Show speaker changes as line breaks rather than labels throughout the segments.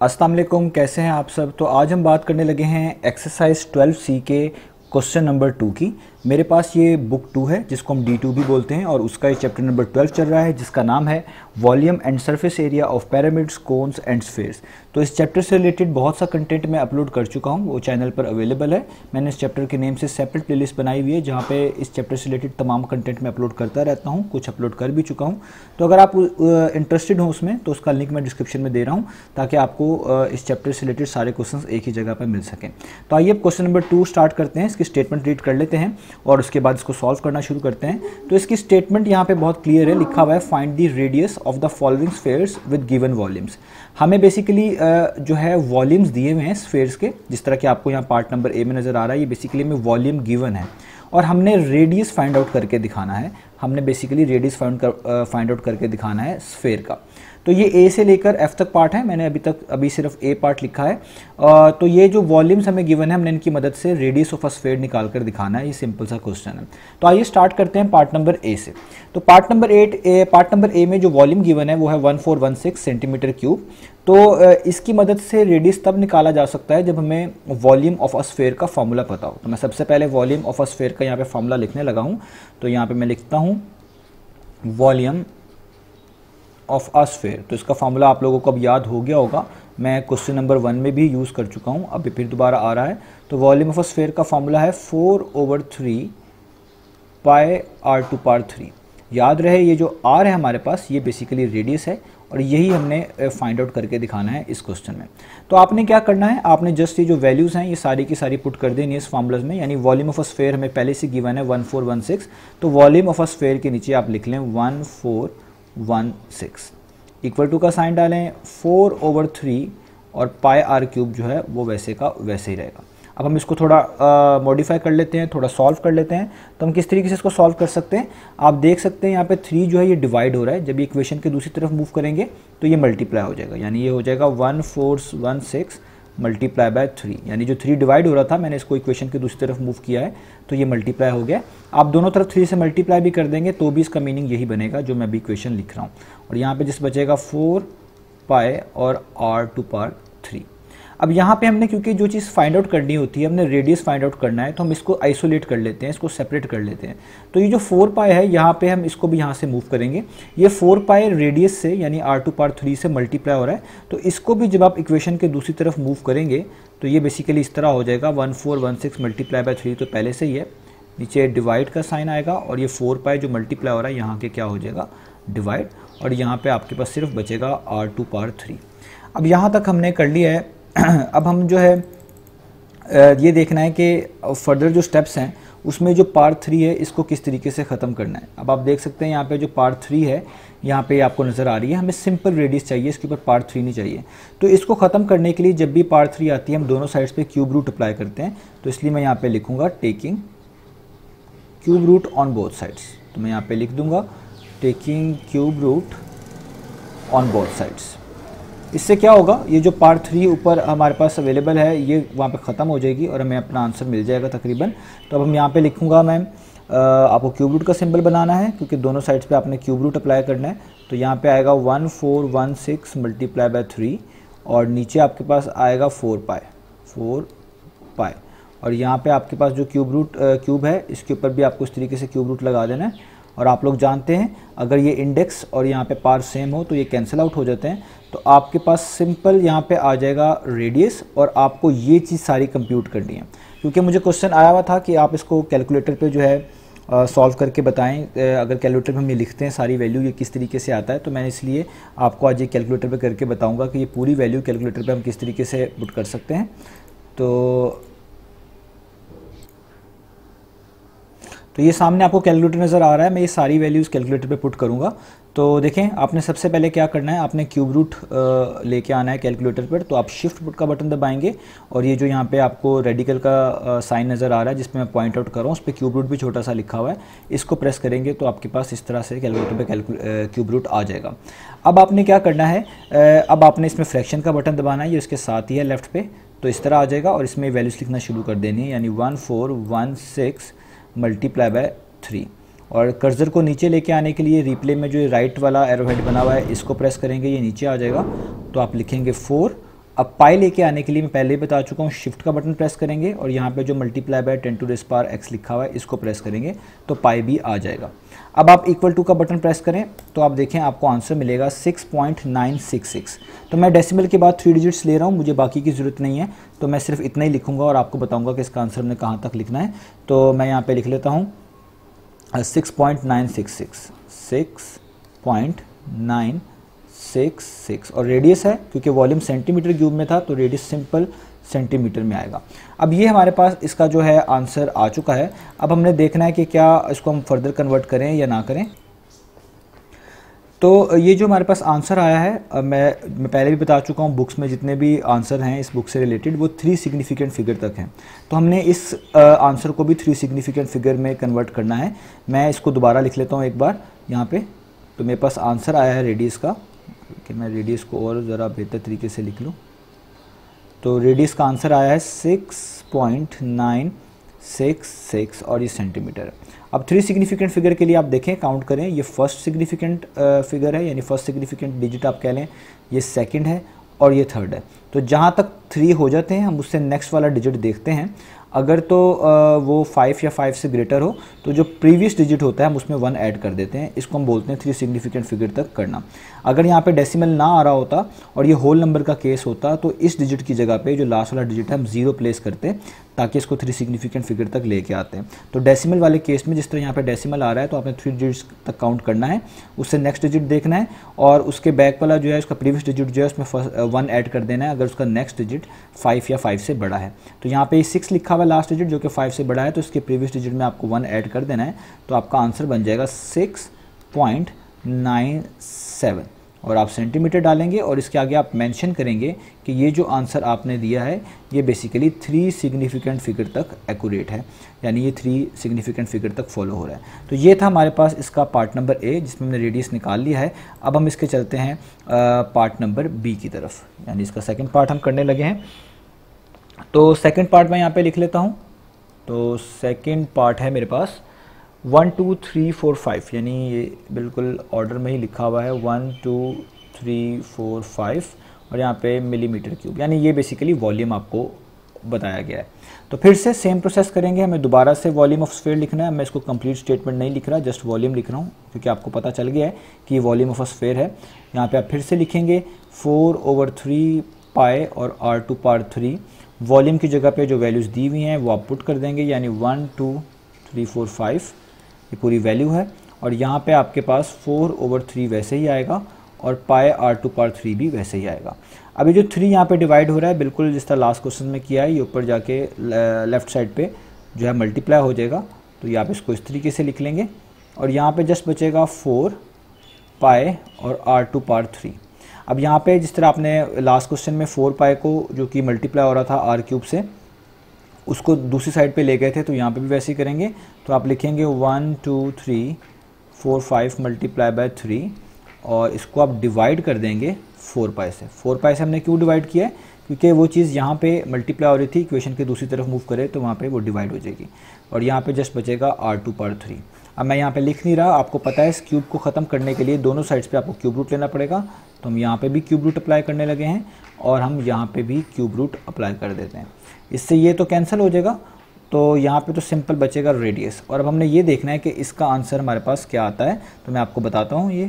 अस्सलाम वालेकुम, कैसे हैं आप सब। तो आज हम बात करने लगे हैं एक्सरसाइज 12C के क्वेश्चन नंबर 2 की। मेरे पास ये बुक 2 है जिसको हम D2 भी बोलते हैं और उसका ये चैप्टर नंबर 12 चल रहा है जिसका नाम है volume and surface area of pyramids, cones and spheres. तो इस चैप्टर से रिलेटेड बहुत सा कंटेंट मैं अपलोड कर चुका हूँ, वो चैनल पर अवेलेबल है। मैंने इस चैप्टर के नेम से सेपरेट प्लेलिस्ट बनाई हुई है जहाँ पे इस चैप्टर से रिलेटेड तमाम कंटेंट मैं अपलोड करता रहता हूँ, कुछ अपलोड कर भी चुका हूँ। तो अगर आप इंटरेस्टेड हो उसमें तो उसका लिंक मैं डिस्क्रिप्शन में दे रहा हूँ ताकि आपको इस चैप्टर से रिलेटेड सारे क्वेश्चंस एक ही जगह पर मिल सकें। तो आइए अब क्वेश्चन नंबर 2 स्टार्ट करते हैं। इसकी स्टेटमेंट रीड कर लेते हैं और उसके बाद इसको सॉल्व करना शुरू करते हैं। तो इसकी स्टेटमेंट यहाँ पे बहुत क्लियर है, लिखा हुआ है find the radius of the following spheres with given volumes. हमें बेसिकली जो है वॉल्यूम्स दिए हुए हैं स्फीयर्स के, जिस तरह कि आपको यहाँ पार्ट नंबर ए में नज़र आ रहा है। ये बेसिकली में वॉल्यूम गिवन है और हमने रेडियस फाइंड आउट करके दिखाना है। हमने बेसिकली रेडियस फाइंड आउट करके दिखाना है स्फीयर का। तो ये ए से लेकर एफ तक पार्ट है, मैंने अभी सिर्फ ए पार्ट लिखा है। तो ये जो वॉल्यूम्स हमें गिवन है हमने इनकी मदद से रेडियस ऑफ अ स्फीयर निकाल कर दिखाना है। ये सिंपल सा क्वेश्चन है। तो आइए स्टार्ट करते हैं पार्ट नंबर ए से। तो पार्ट नंबर ए में जो वॉल्यूम गिवन है वो है 1416 सेंटीमीटर क्यूब। तो इसकी मदद से रेडियस तब निकाला जा सकता है जब हमें वॉल्यूम ऑफ अ स्फीयर का फॉर्मूला पता हो। तो मैं सबसे पहले वॉल्यूम ऑफ अ स्फीयर का यहाँ पे फॉर्मूला लिखने लगा हूँ। तो यहाँ पे मैं लिखता हूँ वॉल्यूम ऑफ अ स्फीयर। तो इसका फॉर्मूला आप लोगों को अब याद हो गया होगा, मैं क्वेश्चन नंबर 1 में भी यूज़ कर चुका हूँ, अभी फिर दोबारा आ रहा है। तो वॉल्यूम ऑफ अ स्फीयर का फॉर्मूला है 4/3 पाई r⁴। याद रहे ये जो r है हमारे पास ये बेसिकली रेडियस है और यही हमने फाइंड आउट करके दिखाना है इस क्वेश्चन में। तो आपने क्या करना है, आपने जस्ट ये जो वैल्यूज़ हैं ये सारी की सारी पुट कर देनी है इस फार्मूलाज में। यानी वॉल्यूम ऑफ अ स्फीयर हमें पहले से गिवन है 1416। तो वॉल्यूम ऑफ अ स्फीयर के नीचे आप लिख लें 1416 इक्वल टू का साइन डालें 4/3 और पाई r³ जो है वो वैसे का वैसे ही रहेगा। अब हम इसको थोड़ा मॉडिफाई कर लेते हैं, थोड़ा सॉल्व कर लेते हैं। तो हम किस तरीके से इसको सॉल्व कर सकते हैं, आप देख सकते हैं यहाँ पे 3 जो है ये डिवाइड हो रहा है। जब ये इक्वेशन के दूसरी तरफ मूव करेंगे तो ये मल्टीप्लाई हो जाएगा, यानी ये हो जाएगा 1416 मल्टीप्लाई बाय 3। यानी जो 3 डिवाइड हो रहा था मैंने इसको इक्वेशन के दूसरी तरफ मूव किया है तो ये मल्टीप्लाई हो गया। आप दोनों तरफ 3 से मल्टीप्लाई भी कर देंगे तो भी इसका मीनिंग यही बनेगा जो मैं अभी इक्वेशन लिख रहा हूँ। और यहाँ पे जिस बचेगा 4 पाई और r⁴। अब यहाँ पे हमने क्योंकि जो चीज़ फाइंड आउट करनी होती है, हमने रेडियस फाइंड आउट करना है, तो हम इसको आइसोलेट कर लेते हैं, इसको सेपरेट कर लेते हैं। तो ये जो 4 पाई है यहाँ पे हम इसको भी यहाँ से मूव करेंगे। ये 4 पाई रेडियस से यानी r⁴ से मल्टीप्लाई हो रहा है, तो इसको भी जब आप इक्वेशन के दूसरी तरफ मूव करेंगे तो ये बेसिकली इस तरह हो जाएगा 1416 मल्टीप्लाई बाय 3। तो पहले से ही है, नीचे डिवाइड का साइन आएगा और ये 4 पाई जो मल्टीप्लाई हो रहा है यहाँ के क्या हो जाएगा डिवाइड, और यहाँ पे आपके पास सिर्फ बचेगा r⁴। अब यहाँ तक हमने कर लिया है। अब हम जो है ये देखना है कि फर्दर जो स्टेप्स हैं उसमें जो पार्ट 3 है इसको किस तरीके से ख़त्म करना है। अब आप देख सकते हैं यहाँ पे जो पार्ट 3 है यहाँ पे आपको नज़र आ रही है, हमें सिंपल रेडियस चाहिए, इसके ऊपर पार्ट 3 नहीं चाहिए। तो इसको ख़त्म करने के लिए जब भी पार्ट 3 आती है हम दोनों साइड्स पे क्यूब रूट अप्लाई करते हैं। तो इसलिए मैं यहाँ पे लिखूँगा taking cube root on both sides. तो मैं यहाँ पे लिख दूँगा taking cube root on both sides. इससे क्या होगा, ये जो पार्ट 3 ऊपर हमारे पास अवेलेबल है ये वहाँ पे ख़त्म हो जाएगी और हमें अपना आंसर मिल जाएगा तकरीबन। तो अब हम यहाँ पे लिखूँगा मैं आपको क्यूब रूट का सिंबल बनाना है क्योंकि दोनों साइड्स पे आपने क्यूब रूट अप्लाई करना है। तो यहाँ पे आएगा 1416 मल्टीप्लाई बाय 3 और नीचे आपके पास आएगा 4 पाई और यहाँ पे आपके पास जो क्यूब है इसके ऊपर भी आपको इस तरीके से क्यूब रूट लगा देना है। और आप लोग जानते हैं अगर ये इंडेक्स और यहाँ पे पार सेम हो तो ये कैंसिल आउट हो जाते हैं। तो आपके पास सिंपल यहाँ पे आ जाएगा रेडियस और आपको ये चीज़ सारी कंप्यूट करनी है। क्योंकि मुझे क्वेश्चन आया हुआ था कि आप इसको कैलकुलेटर पे जो है सॉल्व करके बताएं, अगर कैलकुलेटर में हम ये लिखते हैं सारी वैल्यू ये किस तरीके से आता है। तो मैंने इसलिए आपको आज ये कैलकुलेटर पे करके बताऊँगा कि ये पूरी वैल्यू कैलकुलेटर पर हम किस तरीके से पुट कर सकते हैं। तो ये सामने आपको कैलकुलेटर नज़र आ रहा है, मैं ये सारी वैल्यूज़ कैलकुलेटर पे पुट करूँगा। तो देखें आपने सबसे पहले क्या करना है, आपने क्यूब रूट लेके आना है कैलकुलेटर पर। तो आप शिफ्ट का बटन दबाएंगे और ये जो यहाँ पे आपको रेडिकल का साइन नज़र आ रहा है जिसमें मैं पॉइंट आउट कर रहा हूँ उस पर क्यूब रूट भी छोटा सा लिखा हुआ है, इसको प्रेस करेंगे तो आपके पास इस तरह से कैलकुलेटर पर क्यूब रूट आ जाएगा। अब आपने क्या करना है, अब आपने इसमें फ्रैक्शन का बटन दबाना है, ये उसके साथ ही है लेफ्ट पे। तो इस तरह आ जाएगा और इसमें वैल्यूज़ लिखना शुरू कर देनी है, यानी 1416 मल्टीप्लाई बाय 3। और कर्सर को नीचे लेके आने के लिए रिप्ले में जो राइट वाला एरो हेड बना हुआ है इसको प्रेस करेंगे, ये नीचे आ जाएगा। तो आप लिखेंगे 4 अब पाई लेके आने के लिए मैं पहले ही बता चुका हूँ, शिफ्ट का बटन प्रेस करेंगे और यहाँ पे जो multiply by 10 to the power x लिखा हुआ है इसको प्रेस करेंगे तो पाई भी आ जाएगा। अब आप इक्वल टू का बटन प्रेस करें तो आप देखें आपको आंसर मिलेगा 6.966। तो मैं डेसिमल के बाद 3 डिजिट्स ले रहा हूँ, मुझे बाकी की ज़रूरत नहीं है, तो मैं सिर्फ इतना ही लिखूँगा और आपको बताऊँगा कि इसका आंसर हमने कहाँ तक लिखना है। तो मैं यहाँ पर लिख लेता हूँ 6.966 6.966 और रेडियस है क्योंकि वॉल्यूम सेंटीमीटर क्यूब में था तो रेडियस सिंपल सेंटीमीटर में आएगा। अब ये हमारे पास इसका जो है आंसर आ चुका है। अब हमने देखना है कि क्या इसको हम फर्दर कन्वर्ट करें या ना करें। तो ये जो हमारे पास आंसर आया है, मैं पहले भी बता चुका हूँ बुक्स में जितने भी आंसर हैं इस बुक से रिलेटेड वो 3 सिग्निफिकेंट फिगर तक हैं। तो हमने इस आंसर को भी 3 सिग्निफिकेंट फिगर में कन्वर्ट करना है। मैं इसको दोबारा लिख लेता हूँ एक बार यहाँ पे। तो मेरे पास आंसर आया है रेडियस का, कि मैं रेडियस को और ज़रा बेहतर तरीके से लिख लूँ। तो रेडियस का आंसर आया है 6.966 और ये सेंटीमीटर है। अब 3 सिग्निफिकेंट फिगर के लिए आप देखें, काउंट करें, ये फर्स्ट सिग्निफिकेंट फिगर है यानी फर्स्ट सिग्निफिकेंट डिजिट आप कह लें, ये सेकंड है और ये थर्ड है। तो जहाँ तक 3 हो जाते हैं हम उससे नेक्स्ट वाला डिजिट देखते हैं। अगर तो वो 5 या 5 से ग्रेटर हो तो जो प्रीवियस डिजिट होता है हम उसमें 1 ऐड कर देते हैं। इसको हम बोलते हैं 3 सिग्निफिकेंट फिगर तक करना। अगर यहाँ पे डेसिमल ना आ रहा होता और ये होल नंबर का केस होता तो इस डिजिट की जगह पे जो लास्ट वाला डिजिट है हम 0 प्लेस करते ताकि इसको 3 सिग्निफिकेंट फिगर तक लेके आते हैं। तो डेसिमल वाले केस में जिस तरह यहाँ पे डेसिमल आ रहा है तो आपने 3 डिजिट्स तक काउंट करना है, उससे नेक्स्ट डिजिट देखना है और उसके बैक वाला जो है उसका प्रीवियस डिजिट जो है उसमें 1 ऐड कर देना है अगर उसका नेक्स्ट डिजिट 5 या 5 से बड़ा है। तो यहाँ पे 6 लिखा हुआ लास्ट डिजिट जो कि 5 से बड़ा है तो इसके प्रीवियस डिजिट में आपको 1 ऐड कर देना है। तो आपका आंसर बन जाएगा 6.97 और आप सेंटीमीटर डालेंगे और इसके आगे आप मेंशन करेंगे कि ये जो आंसर आपने दिया है ये बेसिकली 3 सिग्निफिकेंट फिगर तक एक्यूरेट है, यानी ये 3 सिग्निफिकेंट फिगर तक फॉलो हो रहा है। तो ये था हमारे पास इसका पार्ट नंबर ए जिसमें हमने रेडियस निकाल लिया है। अब हम इसके चलते हैं पार्ट नंबर बी की तरफ, यानी इसका सेकेंड पार्ट हम करने लगे हैं। तो सेकेंड पार्ट मैं यहाँ पर लिख लेता हूँ। तो सेकेंड पार्ट है मेरे पास 1 2 3 4 5, यानी ये बिल्कुल ऑर्डर में ही लिखा हुआ है 1 2 3 4 5 और यहाँ पे मिलीमीटर क्यूब, यानी ये बेसिकली वॉल्यूम आपको बताया गया है। तो फिर से सेम प्रोसेस करेंगे, हमें दोबारा से वॉल्यूम ऑफ स्फीयर लिखना है। मैं इसको कंप्लीट स्टेटमेंट नहीं लिख रहा, जस्ट वॉल्यूम लिख रहा हूँ क्योंकि आपको पता चल गया है कि ये वॉल्यूम ऑफ स्फीयर है। यहाँ पे आप फिर से लिखेंगे 4/3 पाई और r⁴ वॉल्यूम की जगह पे जो वैल्यूज़ दी हुई हैं वो आप पुट कर देंगे, यानी 1 2 3 4 5 ये पूरी वैल्यू है और यहाँ पे आपके पास 4/3 वैसे ही आएगा और पाई r⁴ भी वैसे ही आएगा। अभी जो 3 यहाँ पे डिवाइड हो रहा है बिल्कुल जिस तरह लास्ट क्वेश्चन में किया है, ये ऊपर जाके लेफ़्ट साइड पे जो है मल्टीप्लाई हो जाएगा। तो ये आप इसको इस तरीके से लिख लेंगे और यहाँ पे जस्ट बचेगा 4 पाई और r⁴। अब यहाँ पे जिस तरह आपने लास्ट क्वेश्चन में 4 पाई को जो कि मल्टीप्लाई हो रहा था r³ से उसको दूसरी साइड पे ले गए थे, तो यहाँ पे भी वैसे ही करेंगे। तो आप लिखेंगे 1 2 3 4 5 मल्टीप्लाई बाय 3 और इसको आप डिवाइड कर देंगे 4 पाई से। 4 पाई से हमने क्यों डिवाइड किया है, क्योंकि वो चीज़ यहाँ पे मल्टीप्लाई हो रही थी, इक्वेशन के दूसरी तरफ मूव करे तो वहाँ पे वो डिवाइड हो जाएगी और यहाँ पे जस्ट बचेगा r⁴। अब मैं यहाँ पे लिख नहीं रहा, आपको पता है इस क्यूब को ख़त्म करने के लिए दोनों साइड्स पे आपको क्यूब रूट लेना पड़ेगा। तो हम यहाँ पे भी क्यूब रूट अप्लाई करने लगे हैं और हम यहाँ पे भी क्यूब रूट अप्लाई कर देते हैं। इससे ये तो कैंसिल हो जाएगा, तो यहाँ पे तो सिंपल बचेगा रेडियस। और अब हमने ये देखना है कि इसका आंसर हमारे पास क्या आता है, तो मैं आपको बताता हूँ। ये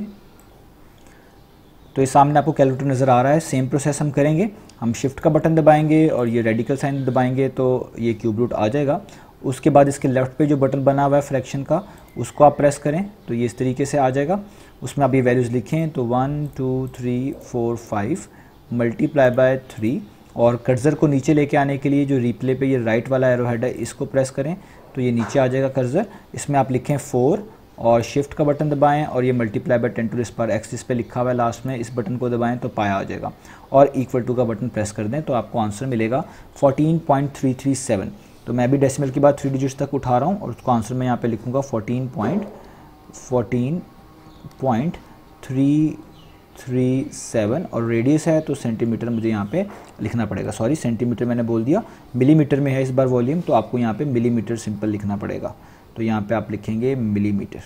तो इस सामने आपको कैलकुलेटर नज़र आ रहा है। सेम प्रोसेस हम करेंगे, हम शिफ्ट का बटन दबाएंगे और ये रेडिकल साइन दबाएंगे तो ये क्यूब रूट आ जाएगा। उसके बाद इसके लेफ़्ट पे जो बटन बना हुआ है फ्रैक्शन का उसको आप प्रेस करें तो ये इस तरीके से आ जाएगा। उसमें आप ये वैल्यूज़ लिखें तो 1 2 3 4 5 मल्टीप्लाई बाय 3 और कर्सर को नीचे लेके आने के लिए जो रिप्ले पे ये राइट वाला एरो हेड है इसको प्रेस करें तो ये नीचे आ जाएगा कर्सर। इसमें आप लिखें 4 और शिफ्ट का बटन दबाएं और ये multiply by 10 to the power x जिस पे लिखा हुआ है लास्ट में, इस बटन को दबाएं तो पाया आ जाएगा और इक्वल टू का बटन प्रेस कर दें तो आपको आंसर मिलेगा 14.337। तो मैं भी डेसिमल के बाद 3 डिजिट्स तक उठा रहा हूँ और उसको आंसर में यहाँ पे लिखूँगा 14.337 और रेडियस है तो सेंटीमीटर मुझे यहाँ पे लिखना पड़ेगा। सॉरी, सेंटीमीटर मैंने बोल दिया, मिलीमीटर में है इस बार वॉल्यूम, तो आपको यहाँ पे मिलीमीटर सिंपल लिखना पड़ेगा। तो यहाँ पे आप लिखेंगे मिलीमीटर।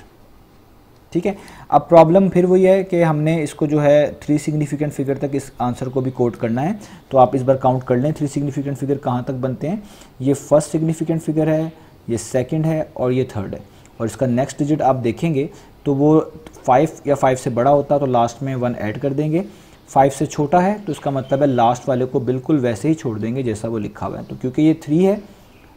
ठीक है। अब प्रॉब्लम फिर वही है कि हमने इसको जो है 3 सिग्निफिकेंट फिगर तक इस आंसर को भी कोड करना है। तो आप इस बार काउंट कर लें 3 सिग्निफिकेंट फिगर कहाँ तक बनते हैं। ये फर्स्ट सिग्निफिकेंट फिगर है, ये सेकंड है और ये थर्ड है। और इसका नेक्स्ट डिजिट आप देखेंगे तो वो 5 या 5 से बड़ा होता है तो लास्ट में 1 ऐड कर देंगे। 5 से छोटा है तो इसका मतलब है लास्ट वाले को बिल्कुल वैसे ही छोड़ देंगे जैसा वो लिखा हुआ है। तो क्योंकि ये 3 है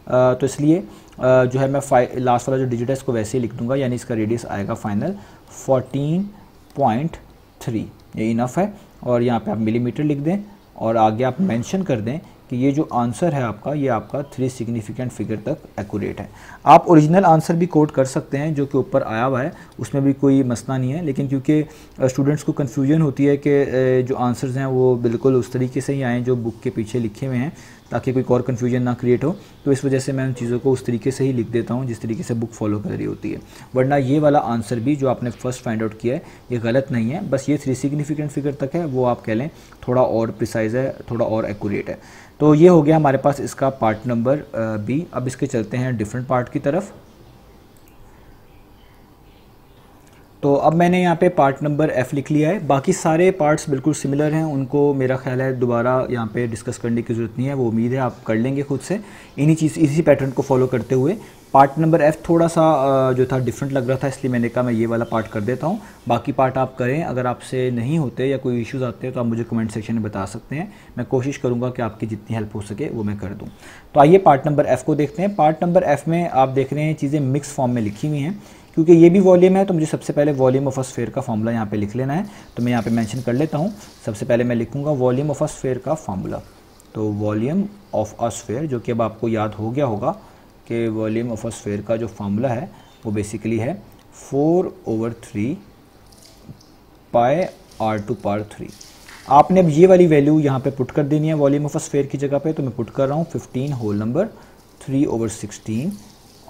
तो इसलिए जो है मैं लास्ट वाला जो डिजिट है इसको वैसे ही लिख दूंगा, यानी इसका रेडियस आएगा फाइनल 14.3। ये इनफ है। और यहाँ पे आप मिलीमीटर लिख दें और आगे आप मेंशन कर दें कि ये जो आंसर है आपका, ये आपका 3 सिग्निफिकेंट फिगर तक एक्यूरेट है। आप ओरिजिनल आंसर भी कोड कर सकते हैं जो कि ऊपर आया हुआ है, उसमें भी कोई मसला नहीं है। लेकिन क्योंकि स्टूडेंट्स को कन्फ्यूजन होती है कि जो आंसर्स हैं वो बिल्कुल उस तरीके से ही आएँ जो बुक के पीछे लिखे हुए हैं, ताकि कोई और कन्फ्यूजन ना क्रिएट हो। तो इस वजह से मैं उन चीज़ों को उस तरीके से ही लिख देता हूँ जिस तरीके से बुक फॉलो कर रही होती है। वरना ये वाला आंसर भी जो आपने फर्स्ट फाइंड आउट किया है ये गलत नहीं है, बस ये 3 सिग्निफिकेंट फिगर तक है, वो आप कह लें थोड़ा और प्रिसाइज है, थोड़ा और एक्यूरेट है। तो ये हो गया हमारे पास इसका पार्ट नंबर बी। अब इसके चलते हैं डिफरेंट पार्ट की तरफ। तो अब मैंने यहाँ पे पार्ट नंबर एफ़ लिख लिया है। बाकी सारे पार्ट्स बिल्कुल सिमिलर हैं, उनको मेरा ख्याल है दोबारा यहाँ पे डिस्कस करने की ज़रूरत नहीं है, वो उम्मीद है आप कर लेंगे खुद से इसी पैटर्न को फॉलो करते हुए। पार्ट नंबर एफ़ थोड़ा सा जो था डिफरेंट लग रहा था, इसलिए मैंने कहा मैं ये वाला पार्ट कर देता हूँ। बाकी पार्ट आप करें, अगर आपसे नहीं होते या कोई इश्यूज़ आते हैं तो आप मुझे कमेंट सेक्शन में बता सकते हैं। मैं कोशिश करूँगा कि आपकी जितनी हेल्प हो सके वो मैं कर दूँ। तो आइए पार्ट नंबर एफ़ को देखते हैं। पार्ट नंबर एफ़ में आप देख रहे हैं चीज़ें मिक्स फॉर्म में लिखी हुई हैं। क्योंकि ये भी वॉल्यूम है तो मुझे सबसे पहले वॉल्यूम ऑफ अ स्फीयर का फार्मूला यहाँ पे लिख लेना है। तो मैं यहाँ पे मेंशन कर लेता हूँ। सबसे पहले मैं लिखूँगा वॉल्यूम ऑफ अ स्फीयर का फार्मूला। तो वॉल्यूम ऑफ अ स्फीयर, जो कि अब आपको याद हो गया होगा कि वॉल्यूम ऑफ अ स्फीयर का जो फार्मूला है वो बेसिकली है 4/3 पाई r⁻3। आपने अब ये वाली वैल्यू यहाँ पे पुट कर देनी है वॉल्यूम ऑफ अ स्फीयर की जगह पे। तो मैं पुट कर रहा हूँ 15 होल नंबर 3/16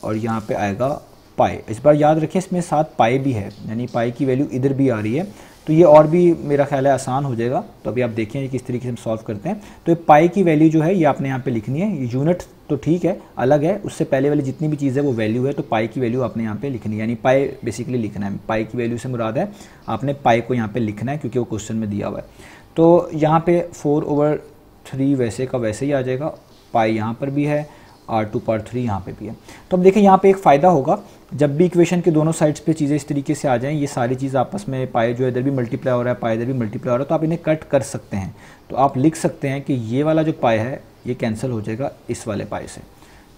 और यहाँ पे आएगा पाई। इस बार याद रखें इसमें साथ पाई भी है, यानी पाई की वैल्यू इधर भी आ रही है, तो ये और भी मेरा ख्याल है आसान हो जाएगा। तो अभी आप देखें किस तरीके से हम सॉल्व करते हैं। तो ये पाई की वैल्यू जो है ये आपने यहाँ पे लिखनी है। ये यूनिट तो ठीक है अलग है, उससे पहले वाली जितनी भी चीज़ है वो वैल्यू है, तो पाई की वैल्यू आपने यहाँ पे लिखनी है, यानी पाई बेसिकली लिखना है। पाई की वैल्यू से मुराद है आपने पाई को यहाँ पे लिखना है क्योंकि वो क्वेश्चन में दिया हुआ है। तो यहाँ पे 4/3 वैसे का वैसे ही आ जाएगा, पाई यहाँ पर भी है, r⁻3 यहाँ पे भी है। तो अब देखें यहाँ पे एक फ़ायदा होगा, जब भी इक्वेशन के दोनों साइड्स पे चीज़ें इस तरीके से आ जाएं, ये सारी चीज़ आपस में पाई जो इधर भी मल्टीप्लाई हो रहा है, पाई इधर भी मल्टीप्लाई हो रहा है, तो आप इन्हें कट कर सकते हैं। तो आप लिख सकते हैं कि ये वाला जो पाई है ये कैंसिल हो जाएगा इस वाले पाई से।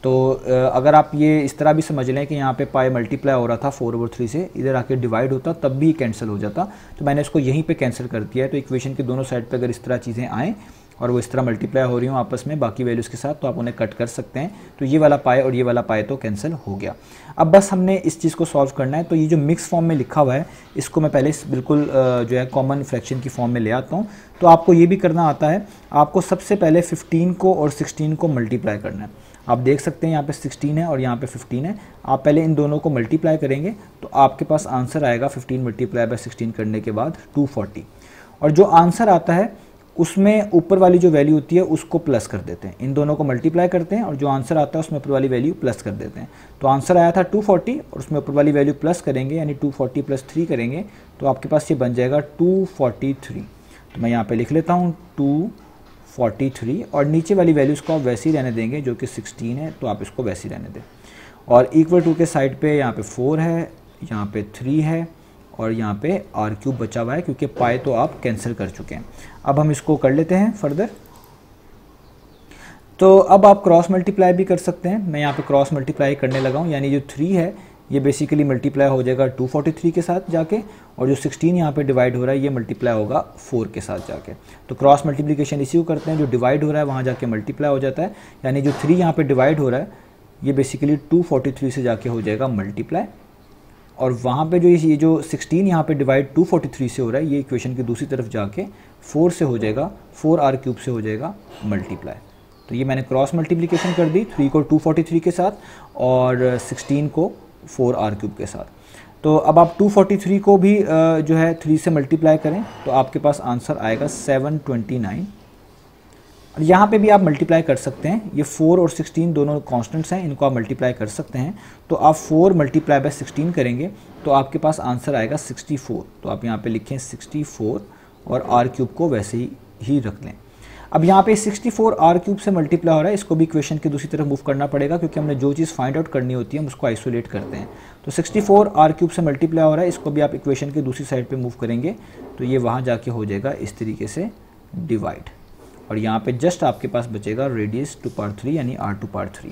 तो अगर आप ये इस तरह भी समझ लें कि यहाँ पे पाई मल्टीप्लाई हो रहा था 4/3 से, इधर आके डिवाइड होता तब भी कैंसिल हो जाता, तो मैंने इसको यहीं पे कैंसिल कर दिया है। तो इक्वेशन के दोनों साइड पे अगर इस तरह चीज़ें आएँ और वो इस तरह मल्टीप्लाई हो रही हूँ आपस में बाकी वैल्यूज़ के साथ, तो आप उन्हें कट कर सकते हैं। तो ये वाला पाई और ये वाला पाई तो कैंसिल हो गया। अब बस हमने इस चीज़ को सॉल्व करना है। तो ये जो मिक्स फॉर्म में लिखा हुआ है इसको मैं पहले बिल्कुल जो है कॉमन फ्रैक्शन की फॉर्म में ले आता हूँ। तो आपको ये भी करना आता है, आपको सबसे पहले 15 को और 16 को मल्टीप्लाई करना है। आप देख सकते हैं यहाँ पे 16 है और यहाँ पे 15 है। आप पहले इन दोनों को मल्टीप्लाई करेंगे तो आपके पास आंसर आएगा 15 मल्टीप्लाई बाय 16 करने के बाद 240। और जो आंसर आता है उसमें ऊपर वाली जो वैल्यू होती है उसको प्लस कर देते हैं, इन दोनों को मल्टीप्लाई करते हैं और जो आंसर आता है उसमें ऊपर वाली वैल्यू प्लस कर देते हैं। तो आंसर आया था 240 और उसमें ऊपर वाली वैल्यू प्लस करेंगे, यानी 240 + 3 करेंगे तो आपके पास ये बन जाएगा 243। तो मैं यहाँ पे लिख लेता हूँ 243 और नीचे वाली वैल्यूज़ को आप वैसे ही रहने देंगे जो कि 16 है, तो आप इसको वैसे ही रहने दें। और इक्वल टू के साइड पे यहाँ पे 4 है, यहाँ पे 3 है और यहाँ पे r³ बचा हुआ है क्योंकि पाई तो आप कैंसिल कर चुके हैं। अब हम इसको कर लेते हैं फर्दर। तो अब आप क्रॉस मल्टीप्लाई भी कर सकते हैं। मैं यहाँ पे क्रॉस मल्टीप्लाई करने लगा हूँ, यानी जो 3 है ये बेसिकली मल्टीप्लाई हो जाएगा 243 के साथ जाके, और जो 16 यहाँ पे डिवाइड हो रहा है ये मल्टीप्लाई होगा 4 के साथ जाके। तो क्रॉस मल्टीप्लिकेशन इसी को करते हैं, जो डिवाइड हो रहा है वहाँ जाके मल्टीप्लाई हो जाता है, यानी जो 3 यहाँ पे डिवाइड हो रहा है ये बेसिकली 243 से जाके हो जाएगा मल्टीप्लाई, और वहाँ पे जो ये जो 16 यहाँ पे डिवाइड 243 से हो रहा है ये इक्वेशन की दूसरी तरफ जाके 4 से हो जाएगा, 4r³ से हो जाएगा मल्टीप्लाई। तो ये मैंने क्रॉस मल्टीप्लिकेशन कर दी, 3 को 243 के साथ और 16 को 4r³ के साथ। तो अब आप 243 को भी जो है 3 से मल्टीप्लाई करें तो आपके पास आंसर आएगा 729। और यहाँ पे भी आप मल्टीप्लाई कर सकते हैं, ये 4 और 16 दोनों कॉन्स्टेंट्स हैं, इनको आप मल्टीप्लाई कर सकते हैं। तो आप 4 मल्टीप्लाई बाय 16 करेंगे तो आपके पास आंसर आएगा 64। तो आप यहाँ पे लिखें 64 और आर क्यूब को वैसे ही रख लें। अब यहाँ पे 64 आर क्यूब से मल्टीप्लाई हो रहा है, इसको भी इक्वेशन की दूसरी तरफ मूव करना पड़ेगा, क्योंकि हमने जो चीज़ फाइंड आउट करनी होती है हम उसको आइसोलेट करते हैं। तो 64 आर क्यूब से मल्टीप्लाई हो रहा है, इसको भी आप इक्वेशन की दूसरी साइड पे मूव करेंगे तो ये वहाँ जाके हो जाएगा इस तरीके से डिवाइड, और यहाँ पे जस्ट आपके पास बचेगा रेडियस टू पावर 3 यानी आर टू पावर 3।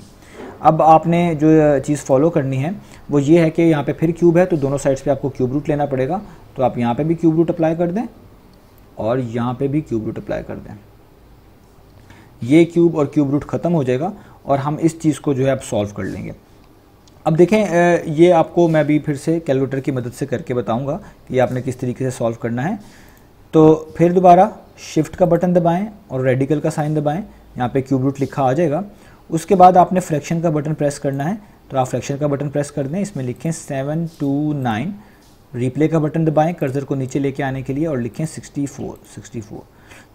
अब आपने जो चीज़ फॉलो करनी है वो ये है कि यहाँ पे फिर क्यूब है तो दोनों साइड्स पे आपको क्यूब रूट लेना पड़ेगा। तो आप यहाँ पे भी क्यूब रूट अप्लाई कर दें और यहाँ पे भी क्यूब रूट अप्लाई कर दें, ये क्यूब और क्यूब रूट ख़त्म हो जाएगा और हम इस चीज़ को जो है अब सॉल्व कर लेंगे। अब देखें ये आपको मैं भी फिर से कैलकुलेटर की मदद से करके बताऊंगा कि आपने किस तरीके से सॉल्व करना है। तो फिर दोबारा शिफ्ट का बटन दबाएं और रेडिकल का साइन दबाएं, यहाँ पे क्यूब रूट लिखा आ जाएगा। उसके बाद आपने फ्रैक्शन का बटन प्रेस करना है, तो आप फ्रैक्शन का बटन प्रेस कर दें, इसमें लिखें 729, रिप्ले का बटन दबाएं कर्सर को नीचे लेके आने के लिए और लिखें 64।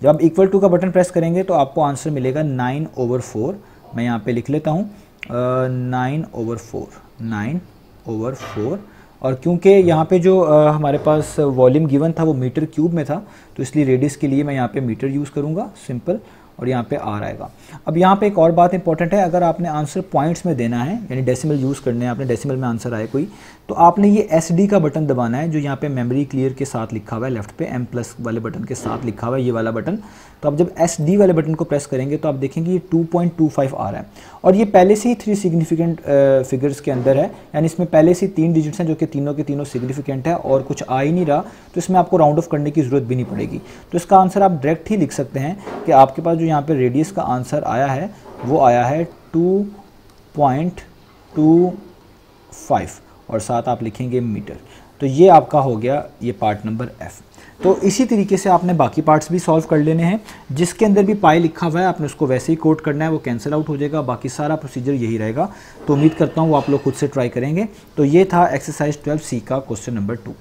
जब आप इक्वल टू का बटन प्रेस करेंगे तो आपको आंसर मिलेगा 9/4। मैं यहाँ पे लिख लेता हूँ 9/4। और क्योंकि यहाँ पे जो हमारे पास वॉल्यूम गिवन था वो मीटर क्यूब में था, तो इसलिए रेडियस के लिए मैं यहाँ पे मीटर यूज़ करूँगा, सिंपल, और यहाँ पे आर आएगा। अब यहाँ पे एक और बात इंपॉर्टेंट है, अगर आपने आंसर पॉइंट्स में देना है यानी डेसिमल यूज़ करने हैं, आपने डेसिमल में आंसर आए कोई, तो आपने ये SD का बटन दबाना है जो यहाँ पे मेमोरी क्लियर के साथ लिखा हुआ है, लेफ्ट पे M+ वाले बटन के साथ लिखा हुआ है ये वाला बटन। तो आप जब SD वाले बटन को प्रेस करेंगे तो आप देखेंगे ये 2.25 आ रहा है, और ये पहले से ही 3 सिग्निफिकेंट फिगर्स के अंदर है, यानी इसमें पहले से 3 डिजिट्स हैं जो कि तीनों के तीनों सिग्निफिकेंट है और कुछ आ ही नहीं रहा, तो इसमें आपको राउंड ऑफ करने की ज़रूरत भी नहीं पड़ेगी। तो इसका आंसर आप डायरेक्ट ही लिख सकते हैं कि आपके पास जो यहाँ पे रेडियस का आंसर आया है वो आया है 2.25 और साथ आप लिखेंगे मीटर। तो ये आपका हो गया ये पार्ट नंबर F। तो इसी तरीके से आपने बाकी पार्ट्स भी सॉल्व कर लेने हैं, जिसके अंदर भी पाई लिखा हुआ है आपने उसको वैसे ही कोड करना है, वो कैंसिल आउट हो जाएगा, बाकी सारा प्रोसीजर यही रहेगा। तो उम्मीद करता हूँ वो आप लोग खुद से ट्राई करेंगे। तो ये था एक्सरसाइज 12C का क्वेश्चन नंबर 2।